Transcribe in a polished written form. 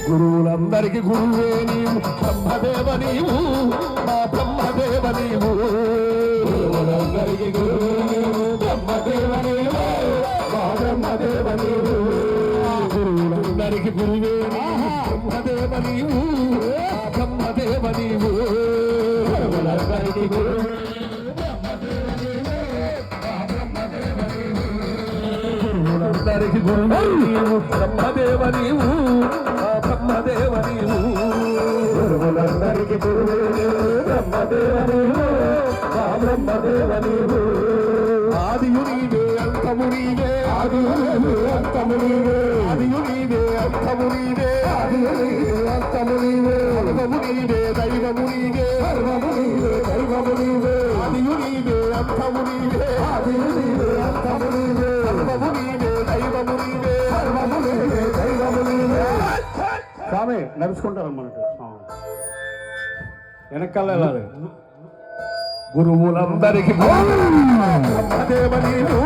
గురువులందరికి గురువే నీవు బ్రహ్మదేవ నీవు మా బ్రహ్మదేవ నీవు గురువులందరికి గురువే నీవు బ్రహ్మదేవ నీవు మా బ్రహ్మదేవ నీవు గురువులందరికి గురువే నీవు బ్రహ్మదేవ నీవు మా బ్రహ్మదేవ నీవు గురువులందరికి గురువే అందరికి గురువు నీవు బ్రహ్మదేవ నీవు ఆ బ్రహ్మదేవ నీవు గురువులందరికి గురువు బ్రహ్మదేవ నీవు ఆ బ్రహ్మదేవ నీవు ఆదియు నీవే అంతము నీవే ఆదియు నీవే అంతము నీవే ఆదియు నీవే అంతము నీవే ఆదియు నీవే అంతము నీవే సర్వము నీవే దైవము నీవే సర్వము నీవే దైవము నీవే ఆదియు నీవే అంతము నీవే ఆదియు నీవే అంతము నీవే సర్వము నీవే దైవము నీవే సర్వము నీవే దైవము నీవే స్వామి నడుచుకుంటారు మనకు వెనకాల వెళ్ళాలి గురువులందరికి బ్రహ్మదేవ నీవు